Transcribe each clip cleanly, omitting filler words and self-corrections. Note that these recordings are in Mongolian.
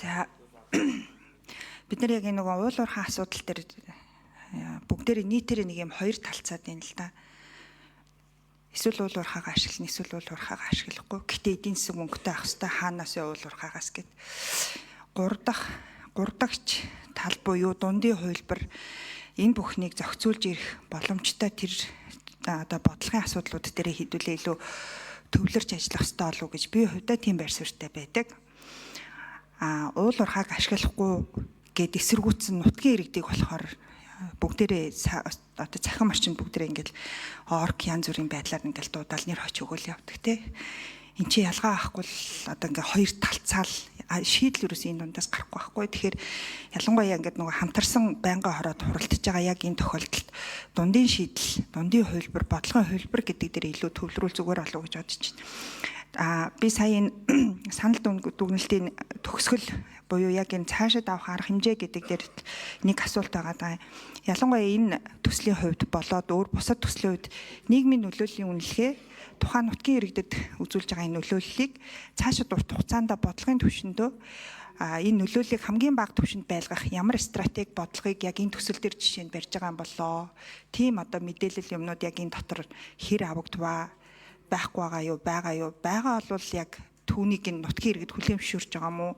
За бид нар яг нэг уул уурхай асуудал дээр бүгдээр нийтээр нэг юм хоёр талцаад байна л да. Эсвэл уул уурхайгаа ашиглана, эсвэл уул уурхайгаа ашиглахгүй. Гэтэ эдийн засаг мөнгөтэй авах хэрэгтэй хаанаас уул уурхайгаас гэд. Гуравдагч тал буюу дундын хувилбар энэ бүхнийг зохицуулж ирэх боломжтой тэр одоо бодлогын асуудлууд дээр хэдүүлээ илүү төвлөрч ажиллах хэрэгтэй болов уу гэж би хувьдаа тийм байр суурьтай байдаг. Уул уурхайг ашиглахгүй гэд эсэргүүцсэн нутгийн иргэдийг болохоор бүгдээрээ одоо цахим орчинд бүгдээрээ ингээл орк янз бүрийн байдлаар ингээл дуудаал нэр хоч өгөөл явдаг те. Энд чи ялгаа авахгүй л одоо ингээ хоёр талцаал шийдэл юус энэ дундаас гарахгүй байхгүй. Тэгэхээр ялангуяа ингээд нөгөө хамтарсан байнгын хороод хуралдаж байгаа яг энэ тохиолдолд дундын шийдэл, дундын хувилбар, бодлогын хувилбар гэдэг дээр илүү төвлөрүүл зүгээр болов уу гэж бодож байна. Би сая энэ санал дүгнэлтийн төгсгөл буюу яг энэ цаашид авах арга хэмжээ гэдэг дээр нэг асуулт байгаа даа. Ялангуяа энэ төслийн хувьд болоод өөр бусад төслийн хувьд нийгмийн нөлөөллийн үнэлгээ тухайн нутгийн иргэдэд үзүүлж байгаа энэ нөлөөллийг цаашид урт хугацаанд бодлогын түвшиндөө энэ нөлөөллийг хамгийн бага түвшинд байлгах ямар стратеги бодлогыг яг энэ төсөл дээр жишээнд барьж байгаа юм болоо. Тийм одоо мэдээлэл юмнууд яг энэ дотор хэр авагдваа, байхгүй байгаа юу? Байгаа бол яг түүнийг энэ нутгийн иргэд хүлээмжшүүрж байгаа мó?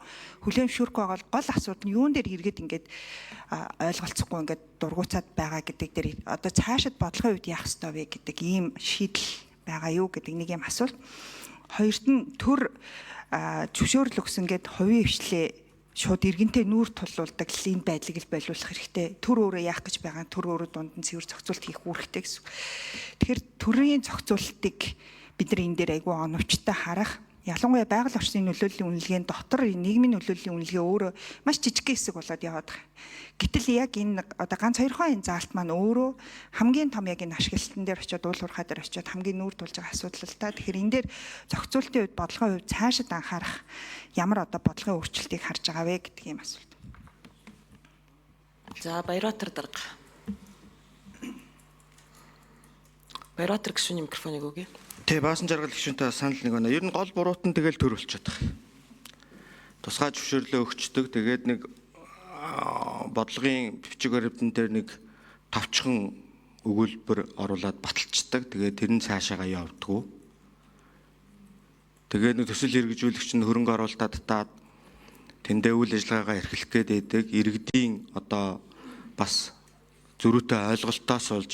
Хүлээмжшүүрэх байгаа бол гол асуудал нь юун дээр иргэд ингээд ойлголцохгүй ингээд дургуцаад байгаа гэдэг дээр одоо цаашид бодлогын үед яах ёстой вэ гэдэг ийм шийдэл байгаа юу гэдэг нэг юм асуулт. Хоёрт нь төр зөвшөөрөл өгсөн гэд хувийн хвшлээ шууд иргэнтэй нүүр тулуулдаг энэ байдлыг л байлуулах хэрэгтэй. Төр өөрөө яах гэж байгаа нь төр өөрөө дунд нь цэвэр зохицуулт хийх үүрэгтэй гэсэн. Тэгэхээр төрийн зохицуултыг бид нар энэ дээр айгүй оновчтой харах. Ялангуяа байгаль орчны нөлөөллийн үнэлгээний дотор нийгмийн нөлөөллийн үнэлгээ өөрөө маш жижиг хэсэг болоод яваад байгаа. Гэтэл яг энэ одоо ганц хоёрхан энэ заалт маань өөрөө хамгийн том яг энэ ашиглалтан дээр очиод уул уурхай дээр очиод хамгийн нүүр тулж байгаа асуудал л та. Тэгэхээр энэ дээр зохицуултын үед бодлогын хувьд цаашид анхаарах ямар одоо бодлогын өөрчлөлтийг харж байгаа вэ гэдэг юм асуулт. За Баярбаатар дарга. Баярбаатар гишүүний микрофоныг өгье. Тэ баасан жаргал гишүүнтэй санал нэг байна. Ер нь гол буруут нь тэгэл төр болчиход байгаа. Тусгай зөвшөөрлөө өгчдөг. Тэгээд нэг бодлогын бичиг баримтан дээр нэг товчхон өгүүлбэр оруулаад баталцдаг. Тэгээд тэр нь цаашаагаа явдггүй. Тэгээд нэг төсөл хэрэгжүүлэгч нь хөрөнгө оруулалтад таад тэндээ үйл ажиллагаагаа эрхлэх гээд байдаг. Иргэдийн одоо бас зөрүүтэй ойлголтоос олж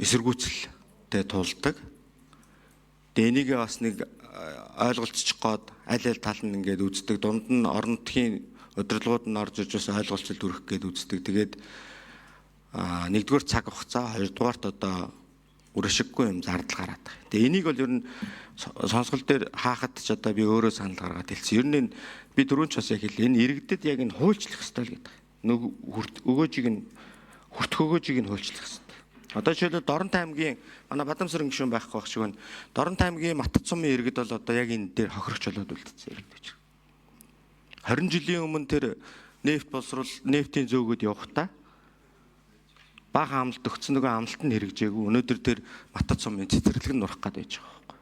эсэргүүцэлтэй тулдаг. Энийг бас нэг ойлголцчих гээд аль тал нь ингээд үздэг. Дунд нь орон нутгийн удирдлагууд нь орж иж бас ойлголцол дүрх гээд үздэг. Тэгээд нэгдүгээр цаг хугацаа, хоёрдугаарт одоо үршиггүй юм зардал гараад байгаа. Тэгээ энийг бол ер нь сонсгол дээр хаахад ч одоо би өөрөө санал гаргаад хэлсэн. Ер нь би дөрөв ч бас яг хэлээ. Энэ иргэдэд яг энэ хуульчлах хэрэгтэй л гэдэг. Нэг өгөөжийг нь хүртгөөгөөжийг нь хуульчлах хэрэгтэй. Одоо жишээлбэл Доронтой аймгийн манай Бадамсрын гишүүн байхгүй байх шиг байна. Доронтой аймгийн Матад сумын иргэд бол одоо яг энэ дээр хохирогч болоод үлдсэн иргэд гэж. 20 жилийн өмнө тэр нефт боловсруул нефтийн зөөгөд явахдаа бага амлалт өгсөн нөгөө амлалт нь хэрэгжээгүй. Өнөөдөр тэр Матад сумын цэцэрлэг нь нурах гээд байж байгаа байхгүй.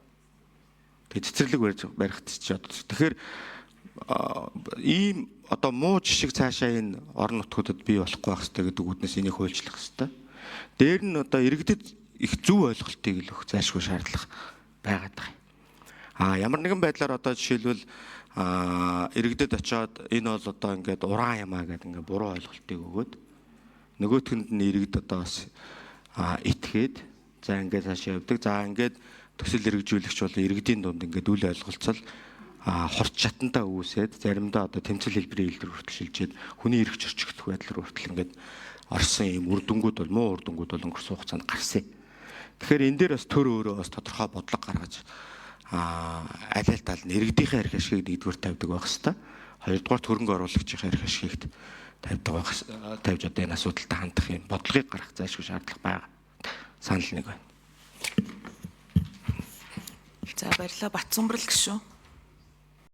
Тэгээ цэцэрлэг барих гэж одоо. Тэгэхээр ийм одоо муу жишг цаашаа энэ орон нутгуудад бий болохгүй байх хэрэгтэй гэдэг үгнээс энийг хуульчлах хэрэгтэй. Дээр нь одоо иргэдэд их зөв ойлголтыг л өгөх зайлшгүй шаардлага байгаад байгаа. Ямар нэгэн байдлаар одоо жишээлбэл иргэдэд очиод энэ бол одоо ингээд уран юмаа гэдэг ингээд буруу ойлголтыг өгөөд нөгөөтгөнд нь иргэд одоо бас итгээд за ингээд цаашаа явдаг. За ингээд төсөл хэрэгжүүлэгч бол иргэдийн дунд ингээд үл ойлголцол хорч чатантаа үүсээд заримдаа одоо тэмцэл хэлбэрийн илрэл хүртэл шилжээд хүний эрх зөрчигдөх байдлаар хүртэл ингээд орсон юм үрдэнгүүд бол муу үрдэнгүүд бол өнгөрсөн хугацаанд гарсан. Тэгэхээр энэ дээр бас төр өөрөө бас тодорхой бодлого гаргаж аль аль тал нь иргэдийнхээ эрх ашигыг нэгдүгээр тавьдаг байх хэвээр. Хоёрдугаар хөрөнгө оруулагчийн эрх ашигыг тавьж одоо энэ асуудалтай хандах юм бодлогыг гаргах зайлшгүй шаардлага байгаа. Санал нэг байна. За баярлалаа. Батсумбрал гишүүн.